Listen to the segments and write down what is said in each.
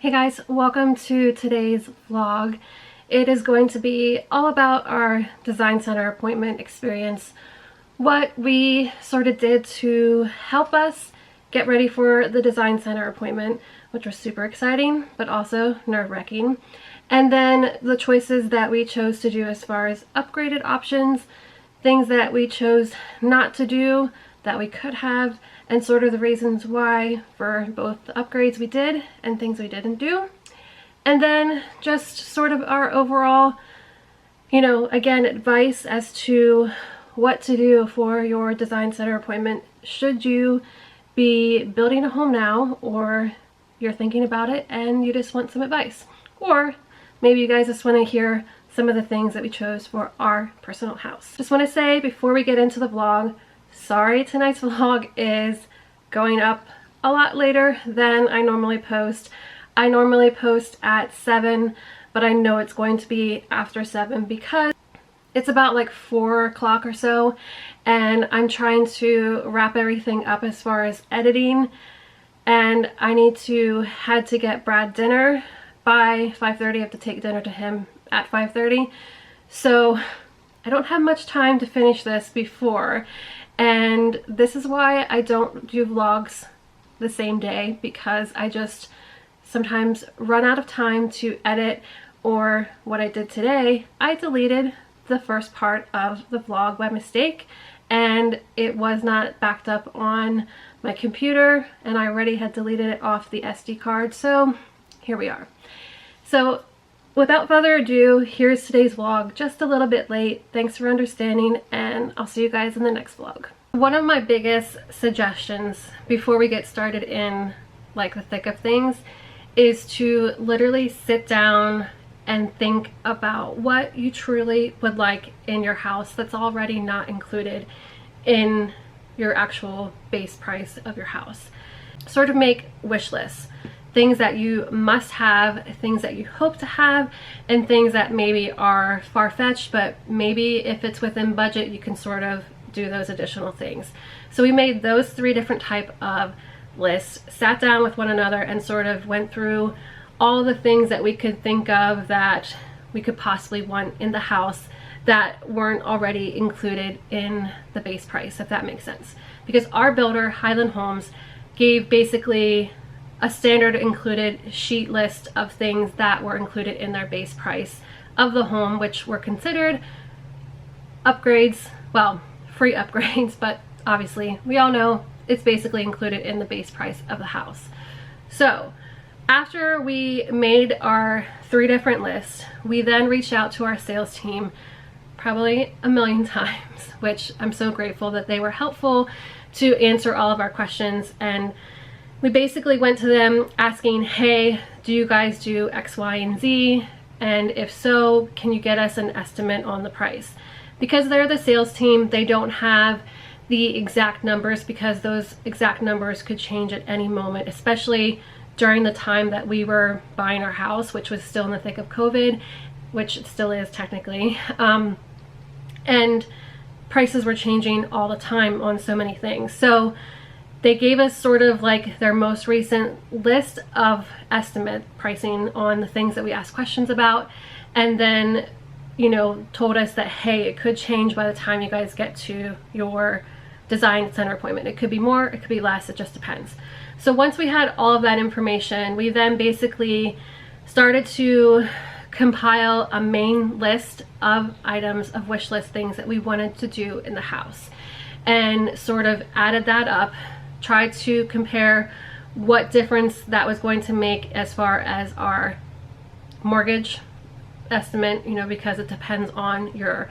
Hey guys, welcome to today's vlog. It is going to be all about our design center appointment experience, what we sort of did to help us get ready for the design center appointment, which was super exciting but also nerve-wracking, and then the choices that we chose to do as far as upgraded options, things that we chose not to do that we could have, and sort of the reasons why for both the upgrades we did and things we didn't do. And then just sort of our overall, again, advice as to what to do for your design center appointment should you be building a home now, or you're thinking about it and you just want some advice. Or maybe you guys just want to hear some of the things that we chose for our personal house. Just want to say before we get into the vlog, sorry tonight's vlog is going up a lot later than I normally post. I normally post at 7, but I know it's going to be after 7 because it's about like 4 o'clock or so, and I'm trying to wrap everything up as far as editing, and I had to get Brad dinner by 5:30. I have to take dinner to him at 5:30, so I don't have much time to finish this before. And this is why I don't do vlogs the same day, because I just sometimes run out of time to edit. Or what I did today, I deleted the first part of the vlog by mistake, and it was not backed up on my computer, and I already had deleted it off the SD card, so here we are. So without further ado, here's today's vlog, just a little bit late. Thanks for understanding, and I'll see you guys in the next vlog. One of my biggest suggestions before we get started in like the thick of things is to literally sit down and think about what you truly would like in your house that's already not included in your actual base price of your house. Sort of make wish lists. Things that you must have, things that you hope to have, and things that maybe are far-fetched, but maybe if it's within budget, you can sort of do those additional things. So we made those 3 different type of lists, sat down with one another and sort of went through all the things that we could think of that we could possibly want in the house that weren't already included in the base price, if that makes sense. Because our builder, Highland Homes, gave basically a standard included sheet list of things that were included in their base price of the home, which were considered upgrades, well, free upgrades, but obviously we all know it's basically included in the base price of the house. So after we made our 3 different lists, we then reached out to our sales team probably a million times, which I'm so grateful that they were helpful to answer all of our questions. And we basically went to them asking, hey, do you guys do X, Y, and Z? And if so, can you get us an estimate on the price? Because they're the sales team, they don't have the exact numbers, because those exact numbers could change at any moment, especially during the time that we were buying our house, which was still in the thick of COVID, which it still is technically. And prices were changing all the time on so many things. So they gave us sort of like their most recent list of estimate pricing on the things that we asked questions about, and then told us that, hey, it could change by the time you guys get to your design center appointment. It could be more, it could be less, it just depends. So once we had all of that information, we then basically started to compile a main list of items, of wish list things that we wanted to do in the house, and sort of added that up, tried to compare what difference that was going to make as far as our mortgage estimate, because it depends on your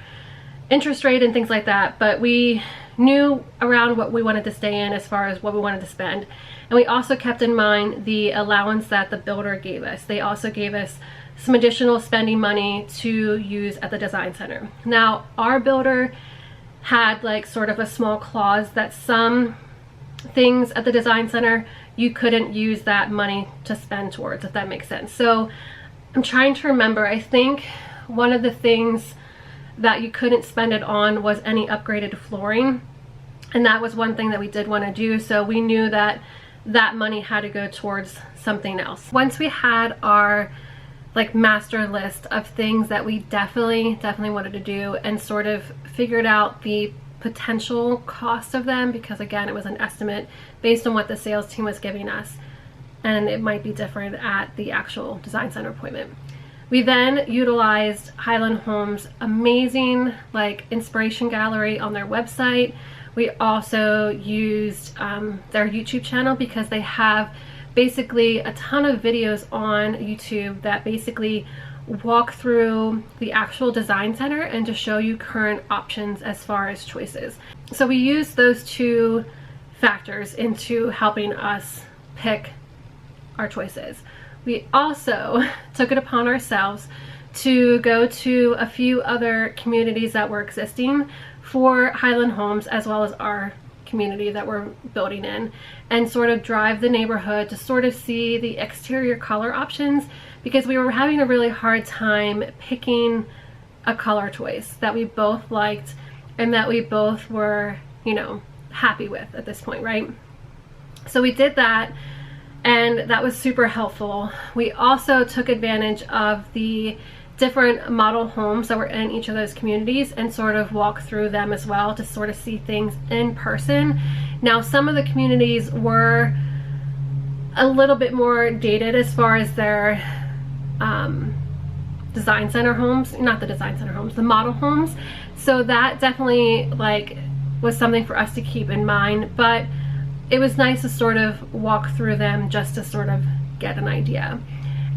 interest rate and things like that. But we knew around what we wanted to stay in as far as what we wanted to spend. And we also kept in mind the allowance that the builder gave us. They also gave us some additional spending money to use at the design center. Now, our builder had like sort of a small clause that some things at the design center you couldn't use that money to spend towards, if that makes sense. So I'm trying to remember, I think one of the things that you couldn't spend it on was any upgraded flooring, and that was one thing that we did want to do. So we knew that that money had to go towards something else. Once we had our like master list of things that we definitely wanted to do and sort of figured out the potential cost of them, because again, it was an estimate based on what the sales team was giving us, and it might be different at the actual design center appointment. We then utilized Highland Homes' amazing like inspiration gallery on their website. We also used their YouTube channel, because they have basically a ton of videos on YouTube that basically walk through the actual design center and to show you current options as far as choices. So we used those two factors into helping us pick our choices. We also took it upon ourselves to go to a few other communities that were existing for Highland Homes, as well as our community that we're building in, and sort of drive the neighborhood to sort of see the exterior color options, because we were having a really hard time picking a color choice that we both liked and that we both were, you know, happy with at this point, right? So we did that, and that was super helpful. We also took advantage of the different model homes that were in each of those communities and sort of walk through them as well to sort of see things in person. Now, some of the communities were a little bit more dated as far as their design center homes, not the design center homes, the model homes. So that definitely like was something for us to keep in mind, but it was nice to sort of walk through them just to sort of get an idea.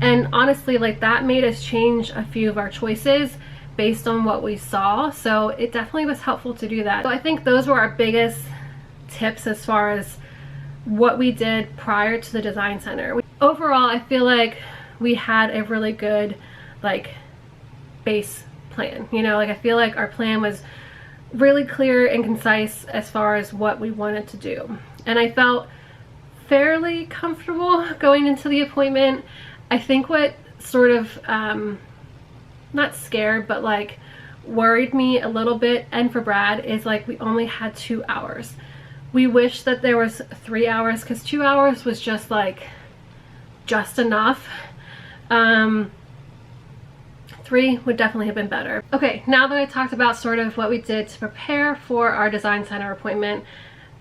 And honestly, like that made us change a few of our choices based on what we saw. So it definitely was helpful to do that. So I think those were our biggest tips as far as what we did prior to the design center. Overall, I feel like we had a really good like base plan. You know, like I feel like our plan was really clear and concise as far as what we wanted to do. And I felt fairly comfortable going into the appointment. I think what sort of, not scared, but like worried me a little bit, and for Brad, is like we only had 2 hours. We wish that there was 3 hours, because 2 hours was just like, just enough. 3 would definitely have been better. Okay, now that I talked about sort of what we did to prepare for our design center appointment,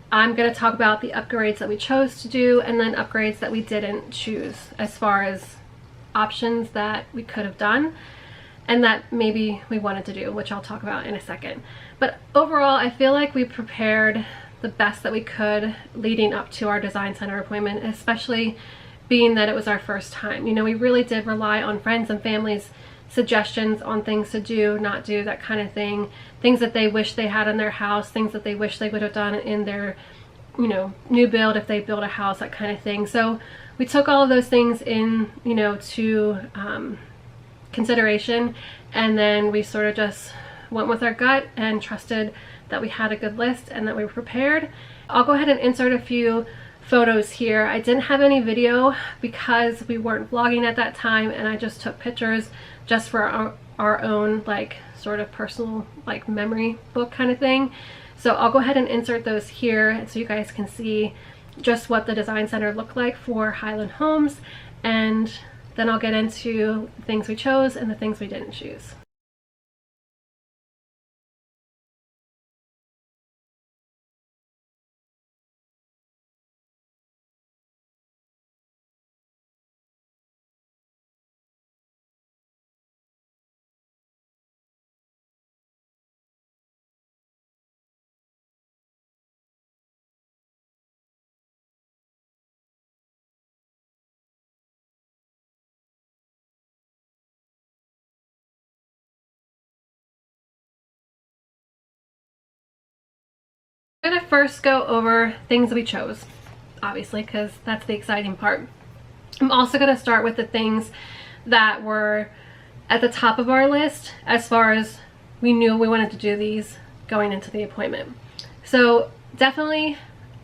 I'm going to talk about the upgrades that we chose to do and then upgrades that we didn't choose, as far as options that we could have done and that maybe we wanted to do, which I'll talk about in a second. But overall, I feel like we prepared the best that we could leading up to our design center appointment, especially being that it was our first time. You know, we really did rely on friends and family's suggestions on things to do, not do, that kind of thing. Things that they wish they had in their house, things that they wish they would have done in their, you know, new build if they build a house, that kind of thing. So we took all of those things in, you know, to consideration, and then we sort of just went with our gut and trusted that we had a good list and that we were prepared. I'll go ahead and insert a few photos here. I didn't have any video because we weren't vlogging at that time, and I just took pictures just for our own like sort of personal like memory book kind of thing. So I'll go ahead and insert those here so you guys can see just what the design center looked like for Highland Homes, and then I'll get into the things we chose and the things we didn't choose. I'm gonna first go over things we chose, obviously, because that's the exciting part. I'm also gonna start with the things that were at the top of our list as far as we knew we wanted to do these going into the appointment. So definitely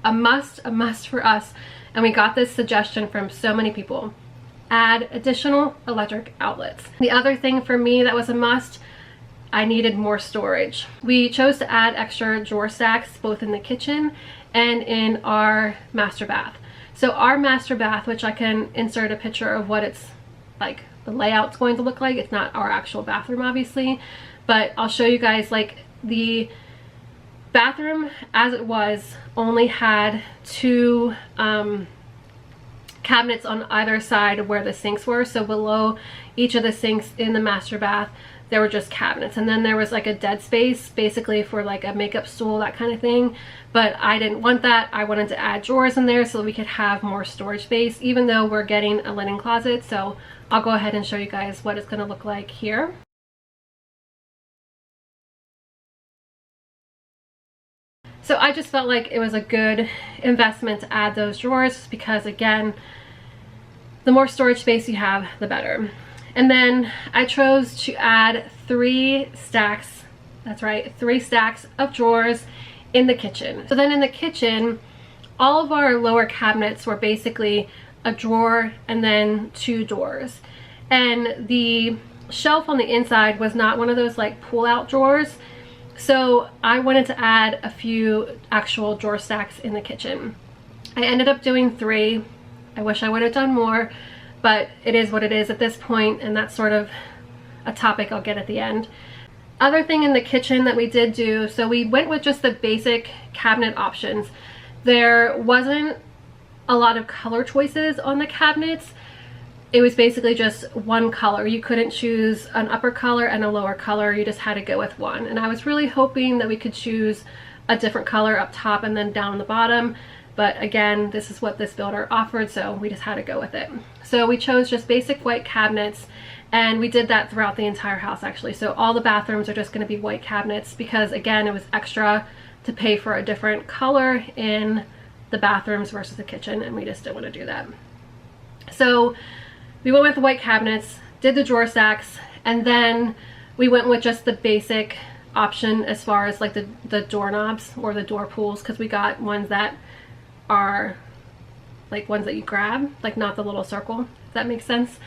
a must for us, and we got this suggestion from so many people: add additional electric outlets. The other thing for me that was a must, I needed more storage. We chose to add extra drawer stacks both in the kitchen and in our master bath. So our master bath, which I can insert a picture of what it's like, the layout's going to look like. It's not our actual bathroom, obviously, but I'll show you guys. Like, the bathroom as it was only had two cabinets on either side of where the sinks were. So below each of the sinks in the master bath, there were just cabinets, and then there was like a dead space basically for like a makeup stool, that kind of thing. But I didn't want that. I wanted to add drawers in there so we could have more storage space, even though we're getting a linen closet. So I'll go ahead and show you guys what it's going to look like here. So I just felt like it was a good investment to add those drawers, because again, the more storage space you have, the better. And then I chose to add 3 stacks, that's right, 3 stacks of drawers in the kitchen. So then in the kitchen, all of our lower cabinets were basically a drawer and then 2 doors. And the shelf on the inside was not one of those like pull-out drawers. So I wanted to add a few actual drawer stacks in the kitchen. I ended up doing 3. I wish I would have done more, but it is what it is at this point, and that's sort of a topic I'll get at the end. Other thing in the kitchen that we did do, so we went with just the basic cabinet options. There wasn't a lot of color choices on the cabinets. It was basically just one color. You couldn't choose an upper color and a lower color. You just had to go with one. And I was really hoping that we could choose a different color up top and then down the bottom. But again, this is what this builder offered, so we just had to go with it. So we chose just basic white cabinets, and we did that throughout the entire house actually. So all the bathrooms are just going to be white cabinets, because again, it was extra to pay for a different color in the bathrooms versus the kitchen, and we just didn't want to do that. So we went with the white cabinets, did the drawer stacks, and then we went with just the basic option as far as like the doorknobs or the door pulls, because we got ones that are like ones that you grab, like not the little circle, if that makes sense.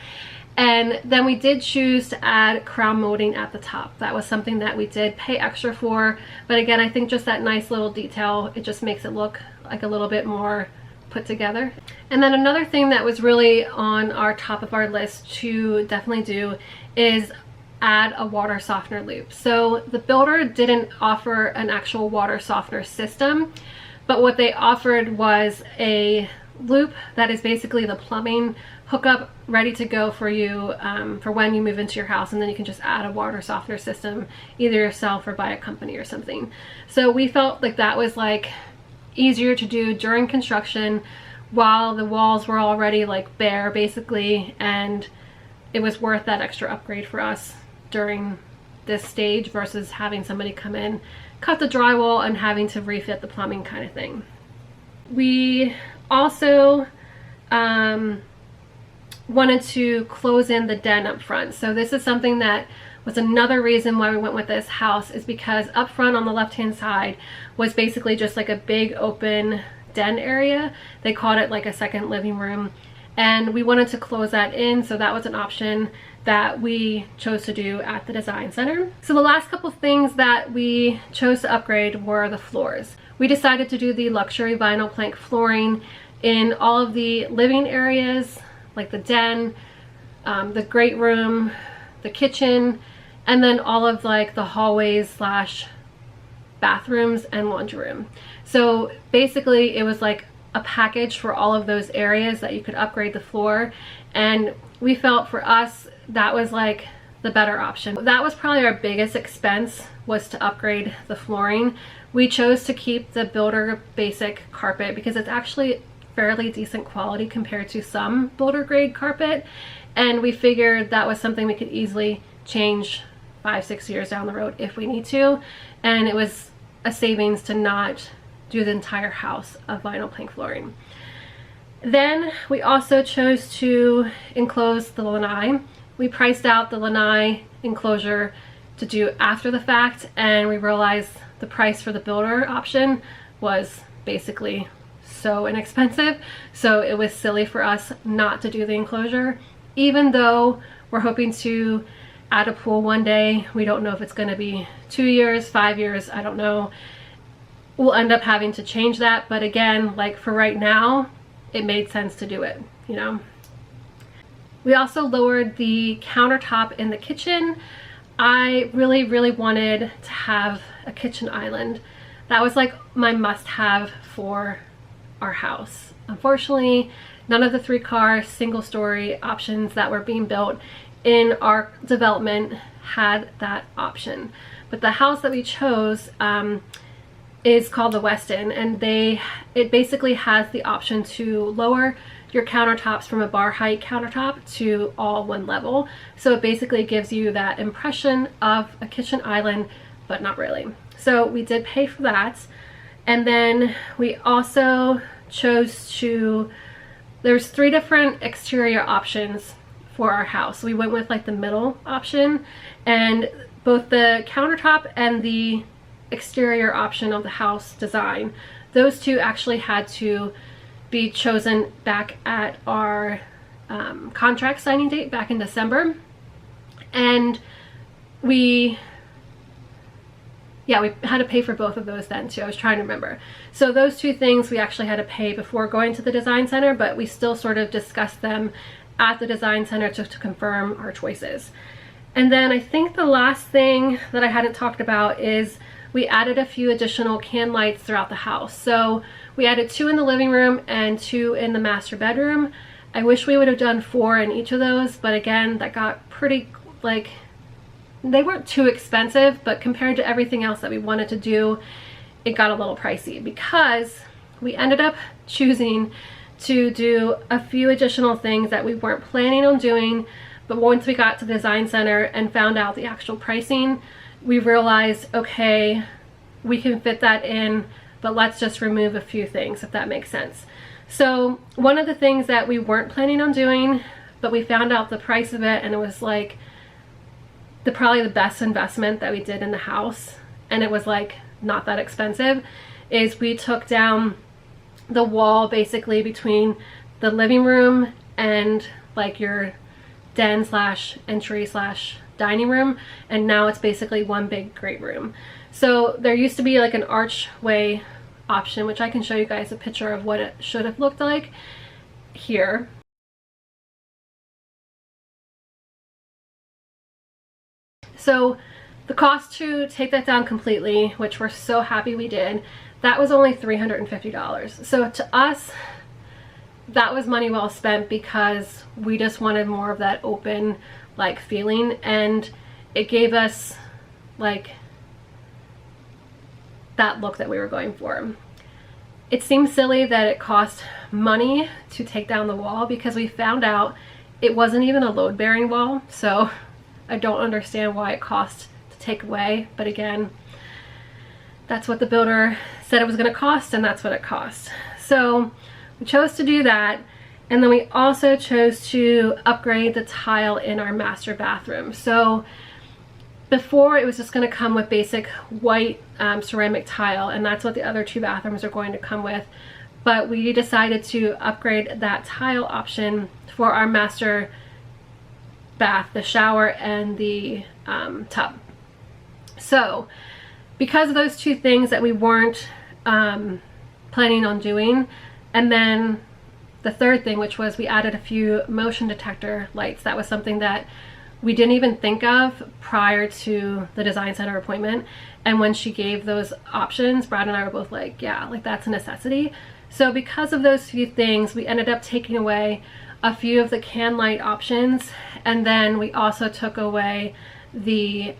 And then we did choose to add crown molding at the top. That was something that we did pay extra for, but again, I think just that nice little detail, it just makes it look like a little bit more put together. And then another thing that was really on our top of our list to definitely do is add a water softener loop. So the builder didn't offer an actual water softener system, but what they offered was a loop that is basically the plumbing hookup ready to go for you for when you move into your house, and then you can just add a water softener system either yourself or by a company or something. So we felt like that was like easier to do during construction while the walls were already like bare basically, and it was worth that extra upgrade for us during this stage versus having somebody come in, cut the drywall, and having to refit the plumbing kind of thing. We also wanted to close in the den up front. So this is something that was another reason why we went with this house, is because up front on the left hand side was basically just like a big open den area. They called it like a second living room, and we wanted to close that in, so that was an option that we chose to do at the design center. So the last couple things that we chose to upgrade were the floors. We decided to do the luxury vinyl plank flooring in all of the living areas, like the den, the great room, the kitchen, and then all of like the hallways slash bathrooms and laundry room. So basically it was like a package for all of those areas that you could upgrade the floor, and we felt for us that was like the better option. That was probably our biggest expense, was to upgrade the flooring. We chose to keep the builder basic carpet because it's actually fairly decent quality compared to some builder grade carpet, and we figured that was something we could easily change 5-6 years down the road if we need to, and it was a savings to not do the entire house of vinyl plank flooring. Then we also chose to enclose the lanai. We priced out the lanai enclosure to do after the fact, and we realized the price for the builder option was basically so inexpensive, so it was silly for us not to do the enclosure. Even though we're hoping to add a pool one day, we don't know if it's going to be 2 years, 5 years, I don't know. We'll end up having to change that, but again, like for right now, it made sense to do it, you know. We also lowered the countertop in the kitchen. I really wanted to have a kitchen island. That was like my must-have for our house. Unfortunately, none of the 3-car single-story options that were being built in our development had that option. But the house that we chose is called the Weston, and it basically has the option to lower your countertops from a bar height countertop to all one level. So it basically gives you that impression of a kitchen island, but not really. So we did pay for that. And then we also chose to, there's 3 different exterior options for our house. We went with like the middle option, and both the countertop and the exterior option of the house design, those 2 actually had to be chosen back at our contract signing date back in December. And we had to pay for both of those then too. I was trying to remember. So those 2 things we actually had to pay before going to the design center, but we still sort of discussed them at the design center to confirm our choices. And then I think the last thing that I hadn't talked about is we added a few additional can lights throughout the house. So we added 2 in the living room and 2 in the master bedroom. I wish we would have done 4 in each of those, but again, that got pretty, like, they weren't too expensive, but compared to everything else that we wanted to do, it got a little pricey because we ended up choosing to do a few additional things that we weren't planning on doing. But once we got to the design center and found out the actual pricing, we realized, okay, we can fit that in, but let's just remove a few things, if that makes sense. So one of the things that we weren't planning on doing, but we found out the price of it, and it was like probably the best investment that we did in the house, and it was like not that expensive, is we took down the wall basically between the living room and like your den slash entry slash dining room, and now it's basically one big great room. So there used to be like an archway option, which I can show you guys a picture of what it should have looked like here. So the cost to take that down completely, which we're so happy we did, that was only $350. So to us, that was money well spent because we just wanted more of that open like feeling, and it gave us like that look that we were going for. It seems silly that it cost money to take down the wall because we found out it wasn't even a load bearing wall, so I don't understand why it cost to take away, but again, that's what the builder said it was going to cost, and that's what it cost. So we chose to do that, and then we also chose to upgrade the tile in our master bathroom. So before, it was just going to come with basic white ceramic tile, and that's what the other 2 bathrooms are going to come with. But we decided to upgrade that tile option for our master bath, the shower and the tub. So because of those 2 things that we weren't planning on doing, and then the third thing, which was we added a few motion detector lights. That was something that we didn't even think of prior to the design center appointment, and when she gave those options, Brad and I were both like, yeah, like that's a necessity. So because of those few things, we ended up taking away a few of the can light options, and then we also took away the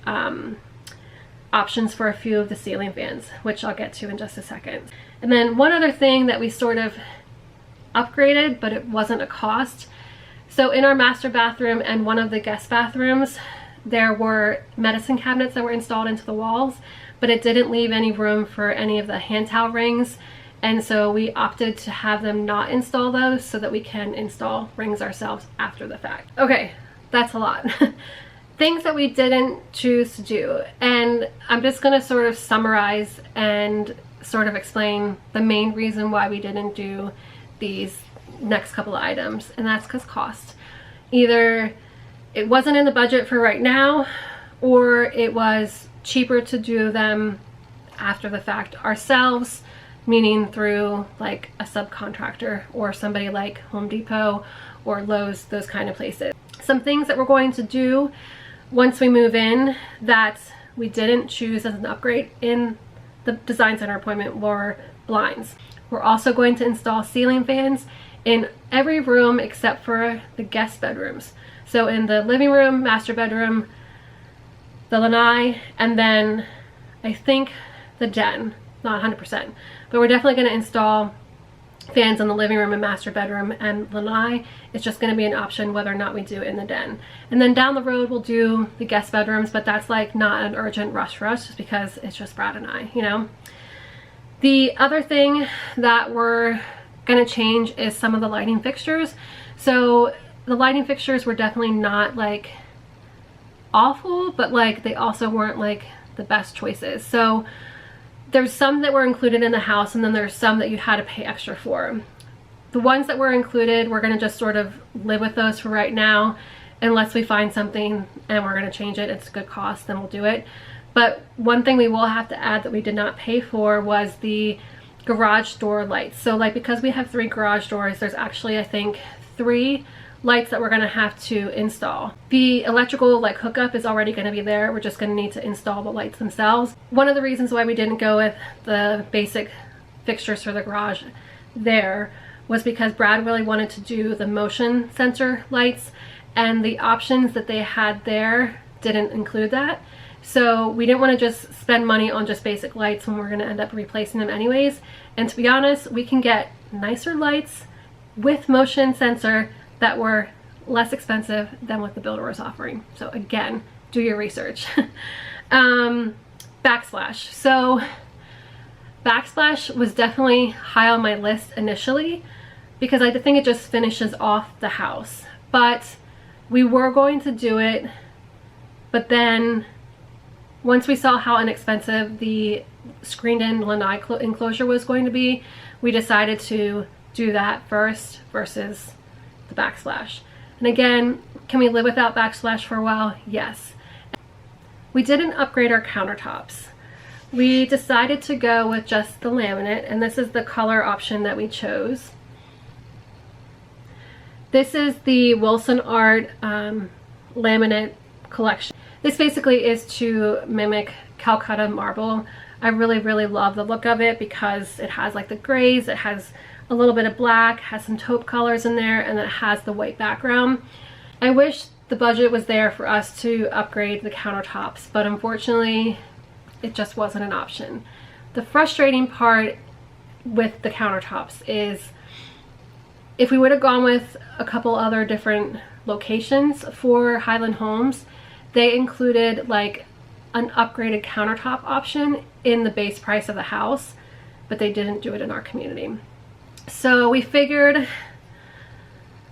options for a few of the ceiling fans, which I'll get to in just a second. And then one other thing that we sort of upgraded, but it wasn't a cost. So in our master bathroom and one of the guest bathrooms, there were medicine cabinets that were installed into the walls, but it didn't leave any room for any of the hand towel rings. And so we opted to have them not install those so that we can install rings ourselves after the fact. Okay, that's a lot. Things that we didn't choose to do. And I'm just gonna sort of summarize and sort of explain the main reason why we didn't do these next couple of items, and that's because cost. Either it wasn't in the budget for right now, or it was cheaper to do them after the fact ourselves meaning through like a subcontractor or somebody like Home Depot or Lowe's, those kind of places. Some things that we're going to do once we move in that we didn't choose as an upgrade in the design center appointment were blinds. We're also going to install ceiling fans in every room except for the guest bedrooms. So in the living room, master bedroom, the lanai, and then I think the den, not 100%, but we're definitely going to install fans in the living room and master bedroom and lanai. It's just going to be an option whether or not we do in the den. And then down the road we'll do the guest bedrooms, but that's like not an urgent rush for us just because it's just Brad and I, you know. The other thing that we're going to change is some of the lighting fixtures. So the lighting fixtures were definitely not like awful, but like they also weren't like the best choices. So there's some that were included in the house, and then there's some that you had to pay extra for. The ones that were included, we're going to just sort of live with those for right now unless we find something and we're going to change it. It's a good cost, then we'll do it. But one thing we will have to add that we did not pay for was the garage door lights. So like, because we have 3 garage doors, there's actually I think 3 lights that we're going to have to install. The electrical like hookup is already going to be there. We're just going to need to install the lights themselves. One of the reasons why we didn't go with the basic fixtures for the garage there was because Brad really wanted to do the motion sensor lights, and the options that they had there didn't include that. So we didn't want to just spend money on just basic lights when we're going to end up replacing them anyways. And to be honest, we can get nicer lights with motion sensor that were less expensive than what the builder was offering. So again, do your research. Backsplash. So backsplash was definitely high on my list initially because I think it just finishes off the house. But we were going to do it, but then once we saw how inexpensive the screened-in lanai enclosure was going to be, we decided to do that first versus the backsplash. And again, can we live without backsplash for a while? Yes. We didn't upgrade our countertops. We decided to go with just the laminate, and this is the color option that we chose. This is the Wilson Art laminate collection. This basically is to mimic Calcutta marble. I really love the look of it because it has like the grays, it has a little bit of black, has some taupe colors in there, and it has the white background. I wish the budget was there for us to upgrade the countertops, but unfortunately it just wasn't an option. The frustrating part with the countertops is if we would have gone with a couple other different locations for Highland homes, they included like an upgraded countertop option in the base price of the house, but they didn't do it in our community. So we figured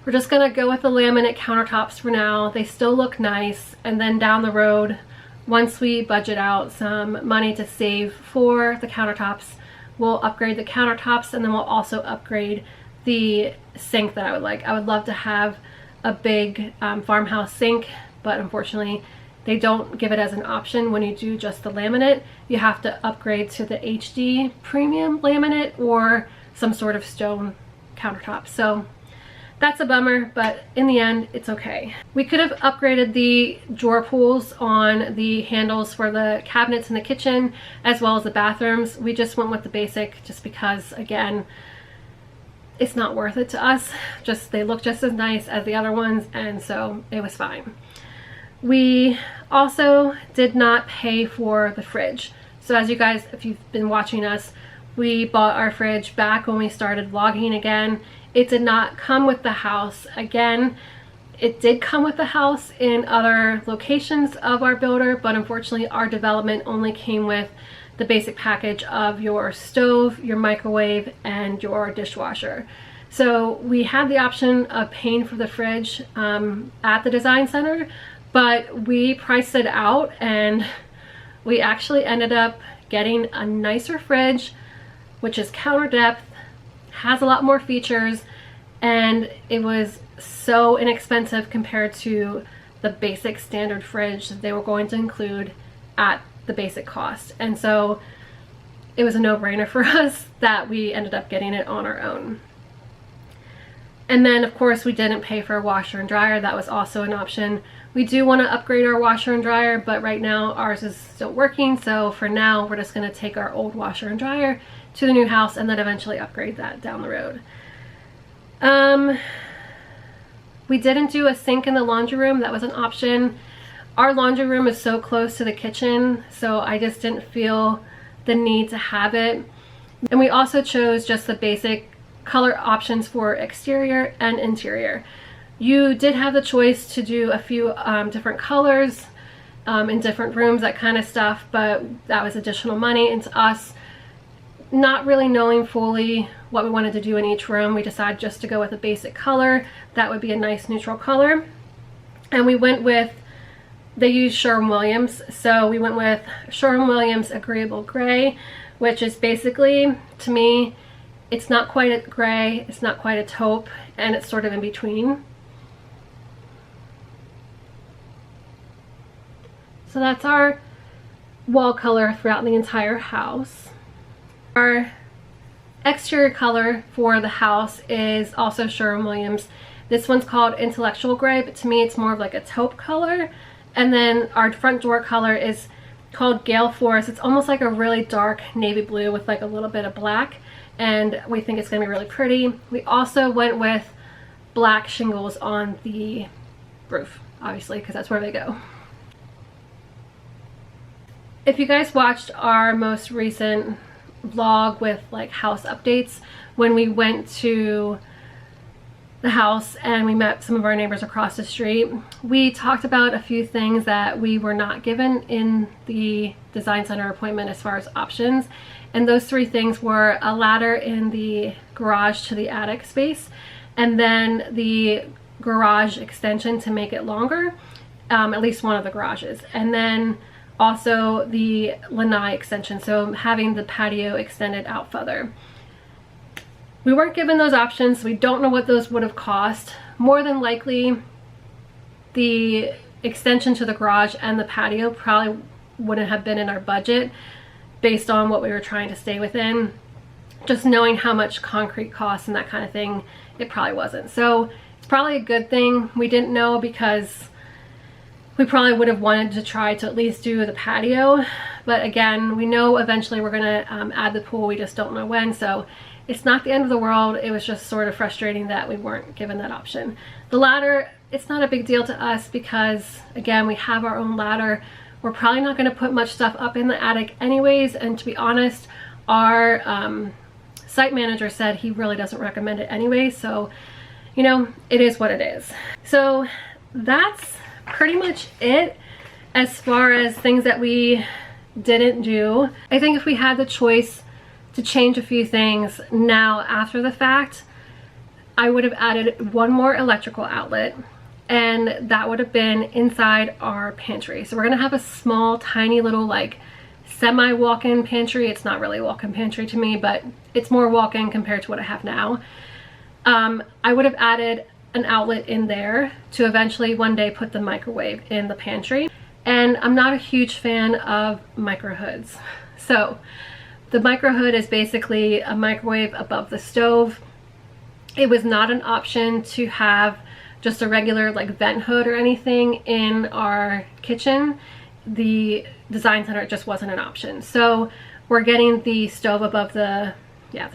we're just gonna go with the laminate countertops for now. They still look nice, and then down the road, once we budget out some money to save for the countertops, we'll upgrade the countertops, and then we'll also upgrade the sink that I would like. I would love to have a big farmhouse sink, but unfortunately they don't give it as an option when you do just the laminate. You have to upgrade to the HD premium laminate or some sort of stone countertop. So that's a bummer, but in the end, it's okay. We could have upgraded the drawer pulls on the handles for the cabinets in the kitchen as well as the bathrooms. We just went with the basic just because, again, it's not worth it to us. Just they look just as nice as the other ones, and so it was fine. We also did not pay for the fridge. So as you guys, if you've been watching us, we bought our fridge back when we started vlogging again. It did not come with the house. Again, it did come with the house in other locations of our builder, but unfortunately our development only came with the basic package of your stove, your microwave, and your dishwasher. So we had the option of paying for the fridge at the design center, but we priced it out and we actually ended up getting a nicer fridge, which is counter depth, has a lot more features, and it was so inexpensive compared to the basic standard fridge that they were going to include at the basic cost. And so it was a no-brainer for us that we ended up getting it on our own. And then of course we didn't pay for a washer and dryer. That was also an option. We do want to upgrade our washer and dryer, but right now ours is still working. So for now, we're just going to take our old washer and dryer to the new house and then eventually upgrade that down the road. We didn't do a sink in the laundry room. That was an option. Our laundry room is so close to the kitchen, so I just didn't feel the need to have it. And we also chose just the basic color options for exterior and interior. You did have the choice to do a few different colors in different rooms, that kind of stuff, but that was additional money. And to us, not really knowing fully what we wanted to do in each room, we decided just to go with a basic color that would be a nice neutral color. And we went with, they use Sherwin-Williams, so we went with Sherwin-Williams Agreeable Gray, which is basically, to me, it's not quite a gray, it's not quite a taupe, and it's sort of in between. So that's our wall color throughout the entire house. Our exterior color for the house is also Sherwin-Williams. This one's called Intellectual Gray, but to me it's more of like a taupe color. And then our front door color is called Gale Forest. It's almost like a really dark navy blue with like a little bit of black, and we think it's gonna be really pretty. We also went with black shingles on the roof, obviously, because that's where they go. If you guys watched our most recent vlog with like house updates, when we went to the house and we met some of our neighbors across the street, we talked about a few things that we were not given in the design center appointment as far as options. And those three things were a ladder in the garage to the attic space, and then the garage extension to make it longer, at least one of the garages, and then also the lanai extension, so having the patio extended out further. We weren't given those options, so we don't know what those would have cost. More than likely, the extension to the garage and the patio probably wouldn't have been in our budget based on what we were trying to stay within. Just knowing how much concrete costs and that kind of thing, it probably wasn't. So it's probably a good thing we didn't know, because we probably would have wanted to try to at least do the patio. But again, we know eventually we're gonna add the pool, we just don't know when. So it's not the end of the world. It was just sort of frustrating that we weren't given that option. The ladder, it's not a big deal to us because, again, we have our own ladder. We're probably not gonna put much stuff up in the attic anyways. And to be honest, our site manager said he really doesn't recommend it anyway. So, you know, it is what it is. So that's pretty much it as far as things that we didn't do. I think if we had the choice to change a few things now after the fact, I would have added one more electrical outlet, and that would have been inside our pantry. So we're gonna have a small, tiny little like semi walk-in pantry. It's not really a walk-in pantry to me, but it's more walk-in compared to what I have now. I would have added an outlet in there to eventually one day put the microwave in the pantry. And I'm not a huge fan of micro hoods. So the micro hood is basically a microwave above the stove. It was not an option to have just a regular like vent hood or anything in our kitchen. The design center, it just wasn't an option. So we're getting the stove above the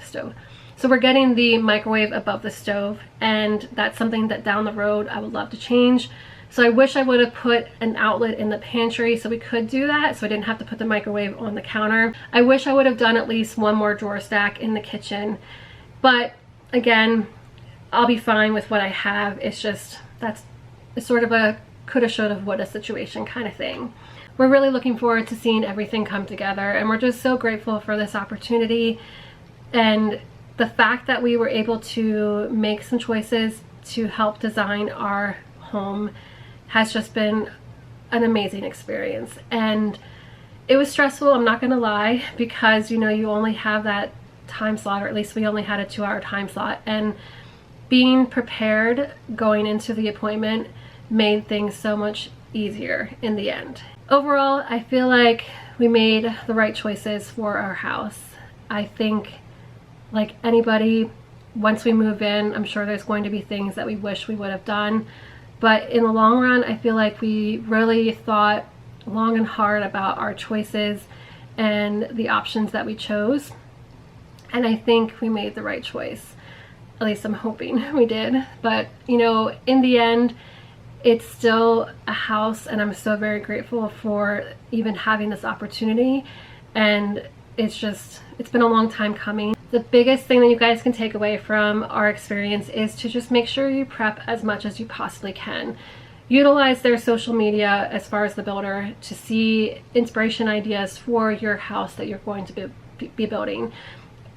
stove. So we're getting the microwave above the stove, and that's something that down the road I would love to change. So I wish I would have put an outlet in the pantry so we could do that, so I didn't have to put the microwave on the counter. I wish I would have done at least one more drawer stack in the kitchen, but again, I'll be fine with what I have. It's just, it's sort of a coulda, shoulda, woulda situation kind of thing. We're really looking forward to seeing everything come together, and we're just so grateful for this opportunity. And the fact that we were able to make some choices to help design our home has just been an amazing experience. And it was stressful, I'm not gonna lie, because you know, you only have that time slot, or at least we only had a 2-hour time slot, and being prepared going into the appointment made things so much easier in the end. Overall, I feel like we made the right choices for our house. I think, like anybody, once we move in, I'm sure there's going to be things that we wish we would have done. But in the long run, I feel like we really thought long and hard about our choices and the options that we chose. And I think we made the right choice. At least I'm hoping we did. But, you know, in the end, it's still a house, and I'm so very grateful for even having this opportunity. And it's been a long time coming. The biggest thing that you guys can take away from our experience is to just make sure you prep as much as you possibly can. Utilize their social media as far as the builder to see inspiration ideas for your house that you're going to be building.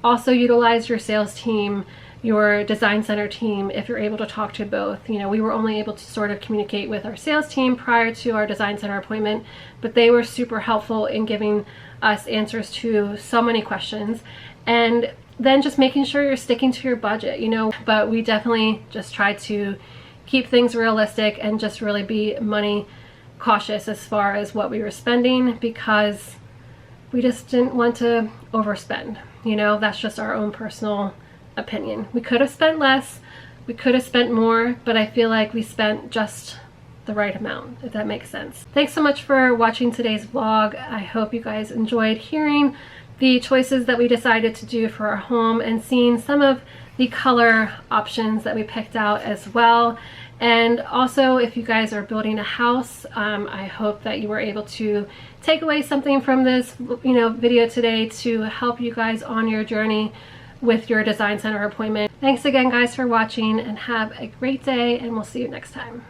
Also utilize your sales team, your design center team, if you're able to talk to both. You know, we were only able to sort of communicate with our sales team prior to our design center appointment, but they were super helpful in giving us answers to so many questions. And then just making sure you're sticking to your budget, you know. But we definitely just tried to keep things realistic and just really be money cautious as far as what we were spending, because we just didn't want to overspend. You know, that's just our own personal opinion. We could have spent less, we could have spent more, but I feel like we spent just the right amount, if that makes sense. Thanks so much for watching today's vlog. I hope you guys enjoyed hearing the choices that we decided to do for our home and seeing some of the color options that we picked out as well. And also, if you guys are building a house, I hope that you were able to take away something from this, you know, video today to help you guys on your journey with your design center appointment. Thanks again, guys, for watching, and have a great day, and we'll see you next time.